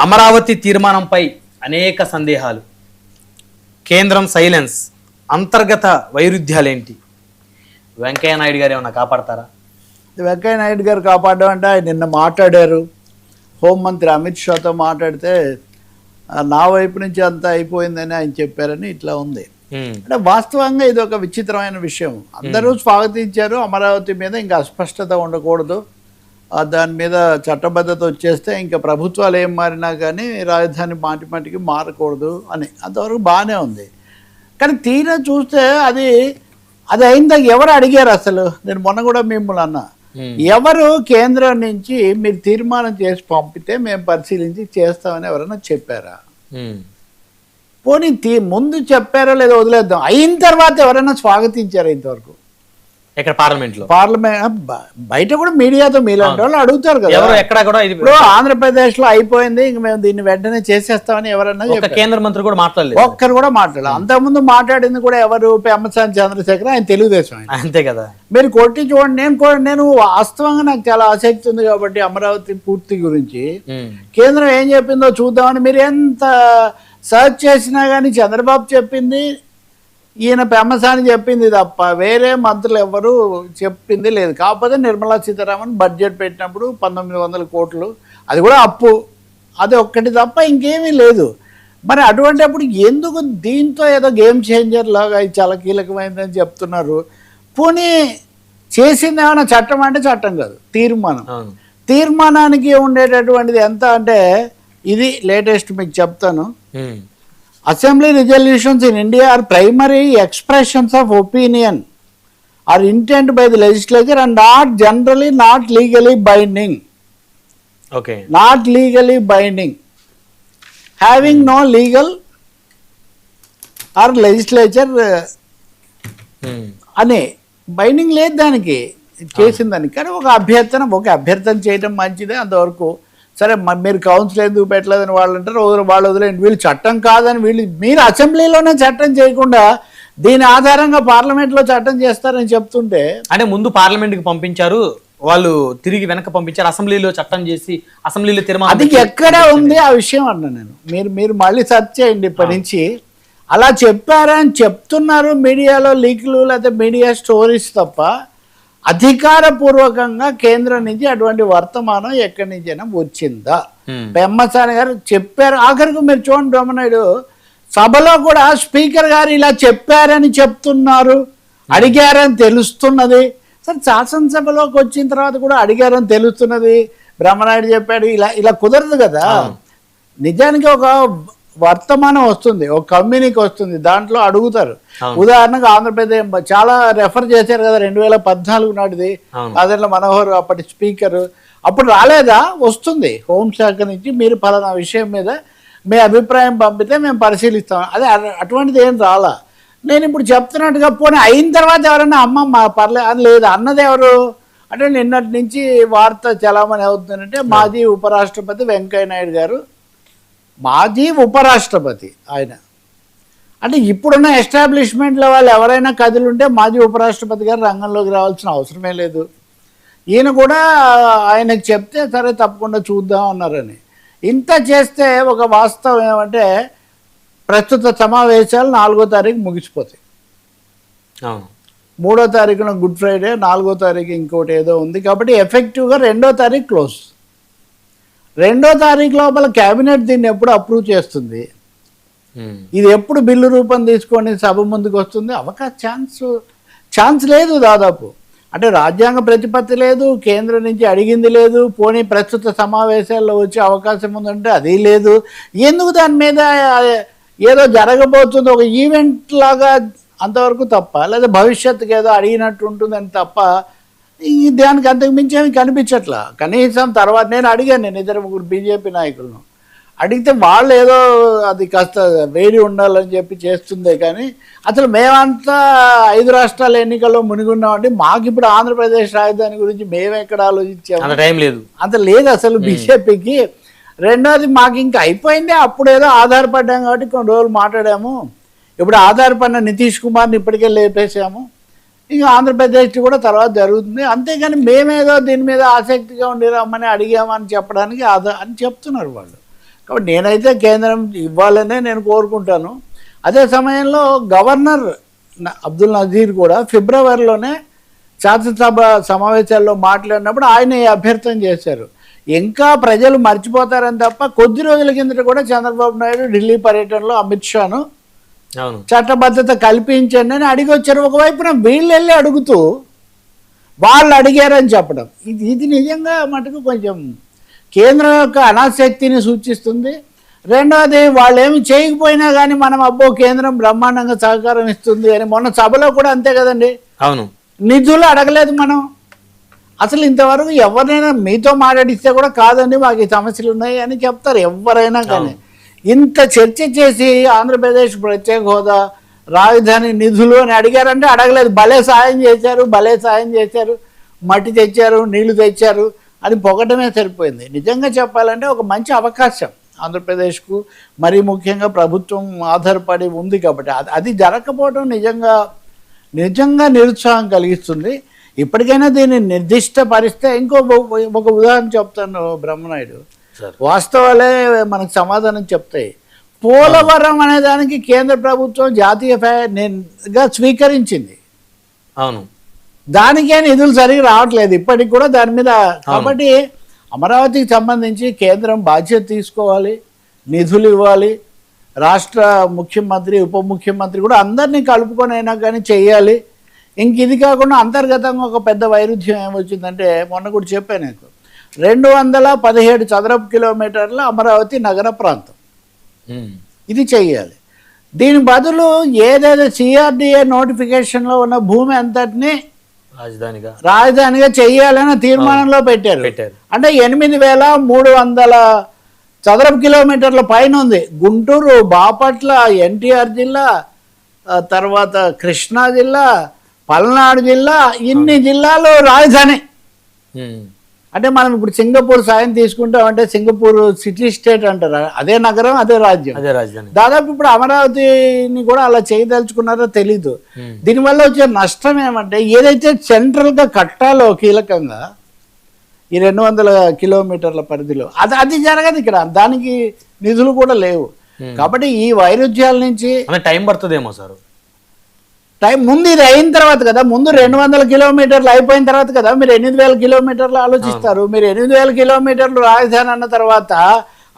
అమరావతి తీర్మానంపై అనేక సందేహాలు, కేంద్రం సైలెన్స్, అంతర్గత వైరుధ్యాలేంటి? వెంకయ్య నాయుడు గారు ఏమన్నా కాపాడతారా? వెంకయ్య నాయుడు గారు కాపాడడం అంటే ఆయన నిన్న మాట్లాడారు, హోంమంత్రి అమిత్ షాతో మాట్లాడితే నా వైపు నుంచి అంతా అయిపోయిందని ఆయన చెప్పారని ఇట్లా ఉంది. అంటే వాస్తవంగా ఇది ఒక విచిత్రమైన విషయం. అందరూ స్వాగతించారు, అమరావతి మీద ఇంకా అస్పష్టత ఉండకూడదు, దాని మీద చట్టబద్ధత వచ్చేస్తే ఇంకా ప్రభుత్వాలు ఏం మారినా కానీ రాజధాని మాటి మాటికి మారకూడదు అని, అంతవరకు బాగానే ఉంది. కానీ తీరా చూస్తే అది అయిందా ఎవరు అడిగారు అసలు? నేను మొన్న కూడా మిమ్మల్ని అన్నా, ఎవరు కేంద్రం నుంచి మీరు తీర్మానం చేసి పంపితే మేము పరిశీలించి చేస్తామని ఎవరైనా చెప్పారా? పోనీ ముందు చెప్పారో లేదో వదిలేద్దాం, అయిన తర్వాత ఎవరైనా స్వాగతించారా ఇంతవరకు? ఇక్కడ పార్లమెంట్ బయట కూడా మీడియాతో మీలాంటి వాళ్ళు అడుగుతారు కదా. ఇప్పుడు ఆంధ్రప్రదేశ్ లో అయిపోయింది, ఇంక మేము దీన్ని వెంటనే చేసేస్తామని ఎవరన్నా కేంద్ర మంత్రి కూడా మాట్లాడలేదు, ఒక్కరు కూడా మాట్లాడాలి. అంతకుముందు మాట్లాడింది కూడా ఎవరు? పెమ్మసాని చంద్రశేఖర్, ఆయన తెలుగుదేశం ఆయన. అంతే కదా. మీరు కొట్టి చూడండి. నేను వాస్తవంగా నాకు చాలా ఆసక్తి ఉంది కాబట్టి అమరావతి పూర్తి గురించి కేంద్రం ఏం చెప్పిందో చూద్దామని మీరు ఎంత సర్చ్ చేసినా కానీ చంద్రబాబు చెప్పింది, ఈయన పెమ్మసాని చెప్పింది తప్ప వేరే మంత్రులు ఎవరు చెప్పింది లేదు. కాకపోతే నిర్మలా సీతారామన్ బడ్జెట్ పెట్టినప్పుడు 1900 కోట్లు, అది కూడా అప్పు, అది ఒక్కటి తప్ప ఇంకేమీ లేదు. మరి అటువంటిప్పుడు ఎందుకు దీంతో ఏదో గేమ్ చేంజర్ లాగా ఇది చాలా కీలకమైందని చెప్తున్నారు? పోనీ చేసింది ఏమైనా చట్టం అంటే చట్టం కాదు, తీర్మానం. తీర్మానానికి ఉండేటటువంటిది ఎంత అంటే, ఇది లేటెస్ట్ మీకు చెప్తాను. Assembly resolutions in India are primary expressions of opinion or intent by the legislature and are generally not legally binding. Okay. Not legally binding. Having no legal or legislature అనే బైండింగ్ లేదు దానికి, చేసిన దానికి. కానీ ఒక అభ్యర్థన చేయడం మంచిదే అంతవరకు. సరే, మీరు కౌన్సిల్ ఎందుకు పెట్టలేదని వాళ్ళు అంటారు, వాళ్ళు వదిలేండి. వీళ్ళు చట్టం కాదని మీరు అసెంబ్లీలోనే చట్టం చేయకుండా దీని ఆధారంగా పార్లమెంట్లో చట్టం చేస్తారని చెప్తుంటే, అంటే ముందు పార్లమెంట్కి పంపించారు, వాళ్ళు తిరిగి వెనక పంపించారు, అసెంబ్లీలో చట్టం చేసి అసెంబ్లీలో తీర్మానం. అది ఎక్కడ ఉంది ఆ విషయం అన్నా నేను. మీరు మళ్ళీ సెర్చ్ చేయండి ఇప్పటి నుంచి. అలా చెప్పారని చెప్తున్నారు మీడియాలో లీకులు లేకపోతే మీడియా స్టోరీస్ తప్ప అధికారపూర్వకంగా కేంద్రం నుంచి అటువంటి వర్తమానం ఎక్కడి నుంచైనా వచ్చిందా? పెమ్మసాని గారు చెప్పారు. ఆఖరికి మీరు చూడండి, బ్రహ్మనాయుడు సభలో కూడా స్పీకర్ గారు ఇలా చెప్పారని చెప్తున్నారు, అడిగారని తెలుస్తున్నది. సరే, శాసనసభలోకి వచ్చిన తర్వాత కూడా అడిగారని తెలుస్తున్నది, బ్రహ్మనాయుడు చెప్పాడు, ఇలా కుదరదు కదా. నిజానికి ఒక వర్తమానం వస్తుంది, ఒక కమ్యూనిటీ వస్తుంది, దాంట్లో అడుగుతారు. ఉదాహరణకు ఆంధ్రప్రదేశ్ చాలా రెఫర్ చేశారు కదా 2014 నాటిది, అదేళ్ళ మనోహర్ అప్పటి స్పీకర్. అప్పుడు రాలేదా? వస్తుంది హోంశాఖ నుంచి, మీరు పలానా విషయం మీద మీ అభిప్రాయం పంపితే మేము పరిశీలిస్తాం. అదే అటువంటిది ఏం రాలా. నేను ఇప్పుడు చెప్తున్నట్టుగా పోనీ అయిన తర్వాత ఎవరైనా అమ్మ పర్లేదు అని లేదు అన్నది ఎవరు అంటే, నిన్నటి నుంచి వార్త చలామణి అవుతుందంటే మాజీ ఉపరాష్ట్రపతి వెంకయ్య నాయుడు గారు. మాజీ ఉపరాష్ట్రపతి ఆయన అంటే, ఇప్పుడున్న ఎస్టాబ్లిష్మెంట్లో వాళ్ళు ఎవరైనా కదిలుంటే మాజీ ఉపరాష్ట్రపతి గారు రంగంలోకి రావాల్సిన అవసరమే లేదు. ఈయన కూడా ఆయనకు చెప్తే సరే తప్పకుండా చూద్దాం అన్నారని. ఇంత చేస్తే ఒక వాస్తవం ఏమంటే, ప్రస్తుత సమావేశాలు 4వ తారీఖు ముగిసిపోతాయి. 3వ తారీఖున గుడ్ ఫ్రైడే, 4వ తారీఖు ఇంకోటి ఏదో ఉంది. కాబట్టి ఎఫెక్టివ్గా 2వ తారీఖు క్లోజ్. 2వ తారీఖు లోపల క్యాబినెట్ దీన్ని ఎప్పుడు అప్రూవ్ చేస్తుంది, ఇది ఎప్పుడు బిల్లు రూపం తీసుకొని సభ ముందుకు వస్తుంది, ఛాన్స్ లేదు దాదాపు. అంటే రాజ్యాంగ ప్రతిపత్తి లేదు, కేంద్రం నుంచి అడిగింది లేదు, పోనీ ప్రస్తుత సమావేశాల్లో వచ్చే అవకాశం ఉందంటే అది లేదు. ఎందుకు దాని మీద ఏదో జరగబోతుంది ఒక ఈవెంట్ లాగా అంతవరకు తప్ప, లేదా భవిష్యత్తుకి ఏదో అడిగినట్టు ఉంటుందని తప్ప దానికి అంతకు మించి ఏమి కనిపించట్లా. కనీసం తర్వాత నేను అడిగాను, 2-3 బీజేపీ నాయకులను అడిగితే వాళ్ళు ఏదో అది కాస్త వేడి ఉండాలని చెప్పి చేస్తుందే, కానీ అసలు మేమంతా 5 రాష్ట్రాల ఎన్నికల్లో మునిగున్నామండి, మాకు ఇప్పుడు ఆంధ్రప్రదేశ్ రాజధాని గురించి మేము ఎక్కడ ఆలోచించాము, అంత లేదు అసలు బీజేపీకి. రెండోది, మాకు ఇంకా అయిపోయింది, అప్పుడు ఏదో ఆధారపడ్డాం కాబట్టి కొన్ని రోజులు మాట్లాడాము, ఇప్పుడు ఆధారపడిన నితీష్ కుమార్ని ఇప్పటికే లేపేసాము, ఇంకా ఆంధ్రప్రదేశ్ కూడా తర్వాత జరుగుతుంది, అంతేగాని మేమేదో దీని మీద ఆసక్తిగా ఉండి రమ్మని అడిగామని చెప్పడానికి అని చెప్తున్నారు వాళ్ళు. కాబట్టి నేనైతే కేంద్రం ఇవ్వాలనే నేను కోరుకుంటాను. అదే సమయంలో గవర్నర్ అబ్దుల్ నజీర్ కూడా ఫిబ్రవరిలోనే శాసనసభ సమావేశాల్లో మాట్లాడినప్పుడు ఆయన అభ్యర్థన చేశారు. ఇంకా ప్రజలు మర్చిపోతారని తప్ప కొద్ది రోజుల కిందట కూడా చంద్రబాబు నాయుడు ఢిల్లీ పర్యటనలో అమిత్ షాను చట్టబద్ధత కల్పించండి అని అడిగి వచ్చారు. ఒకవైపున వీళ్ళు వెళ్ళి అడుగుతూ వాళ్ళు అడిగారని చెప్పడం ఇది నిజంగా మటుకు కొంచెం కేంద్రం యొక్క అనాసక్తిని సూచిస్తుంది. రెండవది వాళ్ళు ఏమి చేయకపోయినా కానీ మనం అబ్బో కేంద్రం బ్రహ్మాండంగా సహకారం ఇస్తుంది అని మొన్న సభలో కూడా అంతే కదండి. అవును, నిధులు అడగలేదు మనం. అసలు ఇంతవరకు ఎవరినైనా మీతో మాట్లాడిస్తే కూడా కాదండి మాకు ఈ సమస్యలు ఉన్నాయి అని చెప్తారు ఎవరైనా కానీ. ఇంత చర్చ చేసి ఆంధ్రప్రదేశ్ ప్రత్యేక హోదా, రాజధాని నిధులు అని అడిగారంటే అడగలేదు. భలే సాయం చేశారు, మట్టి తెచ్చారు, నీళ్లు తెచ్చారు అని పొగటమే సరిపోయింది. నిజంగా చెప్పాలంటే ఒక మంచి అవకాశం ఆంధ్రప్రదేశ్కు, మరీ ముఖ్యంగా ప్రభుత్వం ఆధారపడి ఉంది కాబట్టి అది జరగకపోవడం నిజంగా నిరుత్సాహం కలిగిస్తుంది. ఇప్పటికైనా దీన్ని నిర్దిష్ట పరిస్తే ఒక ఉదాహరణ చెప్తాను బ్రహ్మనాయుడు. వాస్తవాలే మనకు సమాధానం చెప్తాయి. పోలవరం అనే దానికి కేంద్ర ప్రభుత్వం జాతీయగా స్వీకరించింది. అవును, దానికే నిధులు సరిగ్గా రావట్లేదు ఇప్పటికి కూడా దాని మీద. కాబట్టి అమరావతికి సంబంధించి కేంద్రం బాధ్యత తీసుకోవాలి, నిధులు ఇవ్వాలి, రాష్ట్ర ముఖ్యమంత్రి ఉప ముఖ్యమంత్రి కూడా అందరినీ కలుపుకొని అయినా కానీ చెయ్యాలి. ఇంక ఇది కాకుండా అంతర్గతంగా ఒక పెద్ద వైరుధ్యం ఏమొచ్చిందంటే మొన్న కూడా చెప్పాను నీకు, 217 చదరపు కిలోమీటర్ల అమరావతి నగర ప్రాంతం ఇది చెయ్యాలి. దీని బదులు ఏదైతే సిఆర్డిఏ నోటిఫికేషన్లో ఉన్న భూమి అంతటిని రాజధానిగా చెయ్యాలని తీర్మానంలో పెట్టారు. అంటే 8,300 చదరపు కిలోమీటర్ల పైన ఉంది. గుంటూరు, బాపట్ల, ఎన్టీఆర్ జిల్లా, తర్వాత కృష్ణా జిల్లా, పల్నాడు జిల్లా, ఇన్ని జిల్లాలు రాజధాని. అంటే మనం ఇప్పుడు సింగపూర్ సాయం తీసుకుంటామంటే సింగపూర్ సిటీ స్టేట్ అంటారు, అదే నగరం, అదే రాజ్యం. దాదాపు ఇప్పుడు అమరావతిని కూడా అలా చేయదలుచుకున్నారో తెలీదు. దీనివల్ల వచ్చే నష్టం ఏమంటే ఏదైతే సెంట్రల్గా కట్టాలో కీలకంగా ఈ 200 కిలోమీటర్ల పరిధిలో అది జరగదు ఇక్కడ. దానికి నిధులు కూడా లేవు. కాబట్టి ఈ వైరుధ్యాల నుంచి టైం పడుతుందేమో సార్. ముందు ఇది అయిన తర్వాత కదా, ముందు 200 కిలోమీటర్లు అయిపోయిన తర్వాత కదా మీరు 8,000 కిలోమీటర్లు ఆలోచిస్తారు. మీరు 8,000 కిలోమీటర్లు రాజధాని అన్న తర్వాత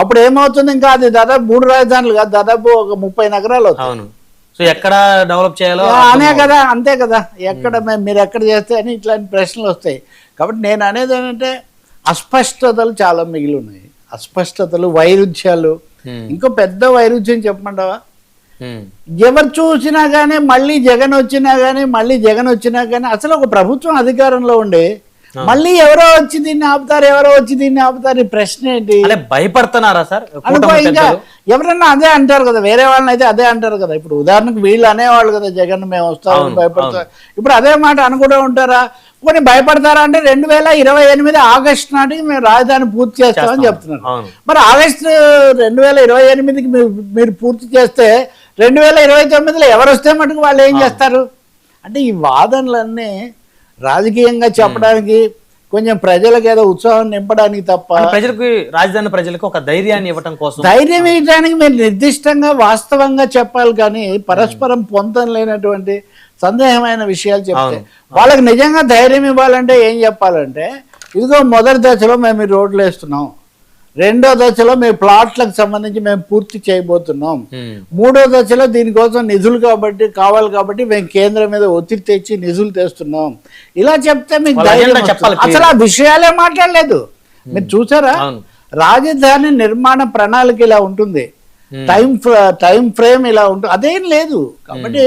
అప్పుడు ఏమవుతుంది? ఇంకా అది దాదాపు 3 రాజధానులు కాదు, దాదాపు ఒక 30 నగరాలు అవుతాయి. ఎక్కడ డెవలప్ చేయాలో అనే కదా, అంతే కదా, ఎక్కడ మీరు ఎక్కడ చేస్తే అని ఇట్లాంటి ప్రశ్నలు వస్తాయి. కాబట్టి నేను అనేది ఏంటంటే అస్పష్టతలు చాలా మిగిలి ఉన్నాయి. అస్పష్టతలు, వైరుధ్యాలు. ఇంకో పెద్ద వైరుధ్యం చెప్పమంటావా? ఎవరు చూసినా కానీ మళ్ళీ జగన్ వచ్చినా కానీ అసలు ఒక ప్రభుత్వం అధికారంలో ఉండి మళ్ళీ ఎవరో వచ్చి దీన్ని ఆపుతారు, ప్రశ్న ఏంటి? భయపడుతున్నారా సార్? ఇంకా ఎవరన్నా అదే అంటారు కదా, వేరే వాళ్ళని అయితే అదే అంటారు కదా. ఇప్పుడు ఉదాహరణకు వీళ్ళు అనేవాళ్ళు కదా, జగన్ మేము వస్తామని భయపడతాం. ఇప్పుడు అదే మాట అనుకుంటూ ఉంటారా? కొన్ని భయపడతారా అంటే 2028 ఆగస్టు నాటికి మేము రాజధాని పూర్తి చేస్తామని చెప్తున్నారు. మరి ఆగస్టు 2028కి మీరు పూర్తి చేస్తే 2029లో ఎవరు వస్తే మటుకు వాళ్ళు ఏం చేస్తారు? అంటే ఈ వాదనలన్నీ రాజకీయంగా చెప్పడానికి, కొంచెం ప్రజలకు ఏదో ఉత్సాహం నింపడానికి తప్ప ప్రజలకు ఒక ధైర్యాన్ని ఇవ్వడం కోసం, ధైర్యం ఇవ్వడానికి మీరు నిర్దిష్టంగా వాస్తవంగా చెప్పాలి. కానీ పరస్పరం పొంతం లేనటువంటి సందేహమైన విషయాలు చెప్తే వాళ్ళకి నిజంగా ధైర్యం ఇవ్వాలంటే ఏం చెప్పాలంటే, ఇదిగో మొదటి దశలో మేము ఈ రోడ్లు వేస్తున్నాం, రెండో దశలో మీ ప్లాట్లకు సంబంధించి మేము పూర్తి చేయబోతున్నాం, మూడో దశలో దీనికోసం నిధులు కావాలి కాబట్టి మేము కేంద్రం మీద ఒత్తిడి తెచ్చి నిధులు తెస్తున్నాం, ఇలా చెప్తే మీకు చెప్పాలి. అసలు ఆ విషయాలే మాట్లాడలేదు. మీరు చూసారా? రాజధాని నిర్మాణ ప్రణాళిక ఇలా ఉంటుంది, టైం ఫ్రేమ్ ఇలా ఉంటుంది, అదేం లేదు. కాబట్టి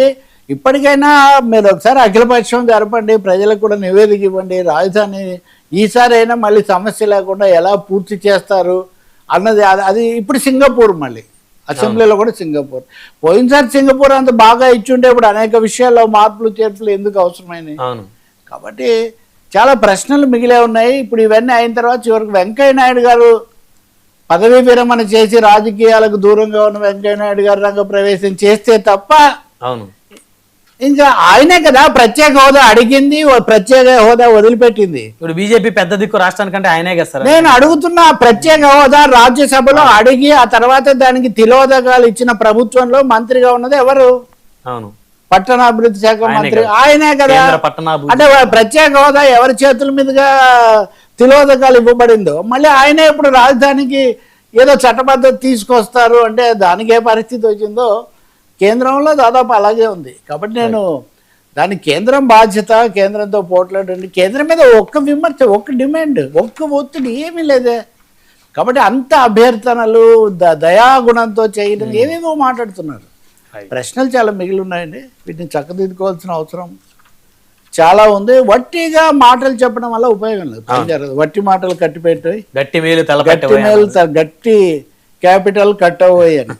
ఇప్పటికైనా మీరు ఒకసారి అఖిలపక్షం జరపండి, ప్రజలకు కూడా నివేదిక ఇవ్వండి, రాజధాని ఈసారి అయినా మళ్ళీ సమస్య లేకుండా ఎలా పూర్తి చేస్తారు అన్నది. అది ఇప్పుడు సింగపూర్, మళ్ళీ అసెంబ్లీలో కూడా సింగపూర్. పోయినసారి సింగపూర్ అంత బాగా ఇచ్చుంటే ఇప్పుడు అనేక విషయాల్లో మార్పులు చేర్పులు ఎందుకు అవసరమైనవి? కాబట్టి చాలా ప్రశ్నలు మిగిలే ఉన్నాయి. ఇప్పుడు ఇవన్నీ అయిన తర్వాత చివరికి వెంకయ్య నాయుడు గారు పదవీ విరమణ చేసి రాజకీయాలకు దూరంగా ఉన్న వెంకయ్య నాయుడు గారు రంగ ప్రవేశం చేస్తే తప్ప ఇంకా ఆయనే కదా ప్రత్యేక హోదా అడిగింది, ప్రత్యేక హోదా వదిలిపెట్టింది. ఇప్పుడు బీజేపీ పెద్ద దిక్కు రాష్ట్రానికంటే ఆయనే కదా సార్. నేను అడుగుతున్న ప్రత్యేక హోదా రాజ్యసభలో అడిగి ఆ తర్వాత దానికి తిలోదకాలు ఇచ్చిన ప్రభుత్వంలో మంత్రిగా ఉన్నది ఎవరు? అవును, పట్టణాభివృద్ధి శాఖ మంత్రి ఆయనే కదా. అంటే ప్రత్యేక హోదా ఎవరి చేతుల మీదుగా తిలోదకాలు ఇవ్వబడిందో మళ్ళీ ఆయనే ఇప్పుడు రాజధానికి ఏదో చట్టబద్ధత తీసుకొస్తారు అంటే దానికి ఏ పరిస్థితి వచ్చిందో కేంద్రంలో దాదాపు అలాగే ఉంది. కాబట్టి నేను దాని కేంద్రం బాధ్యత, కేంద్రంతో పోట్లాడండి. కేంద్రం మీద ఒక్క విమర్శ, ఒక్క డిమాండ్, ఒక్క ఒత్తిడి ఏమీ లేదే. కాబట్టి అంత అభ్యర్థనలు దయాగుణంతో చేయడం ఏమేమో మాట్లాడుతున్నారు. ప్రశ్నలు చాలా మిగిలి ఉన్నాయండి. వీటిని చక్కదిద్దుకోవాల్సిన అవసరం చాలా ఉంది. వట్టిగా మాటలు చెప్పడం వల్ల ఉపయోగం లేదు. వట్టి మాటలు కట్టిపెట్టి గట్టి మేలు గట్టి క్యాపిటల్ కట్టబోయాను.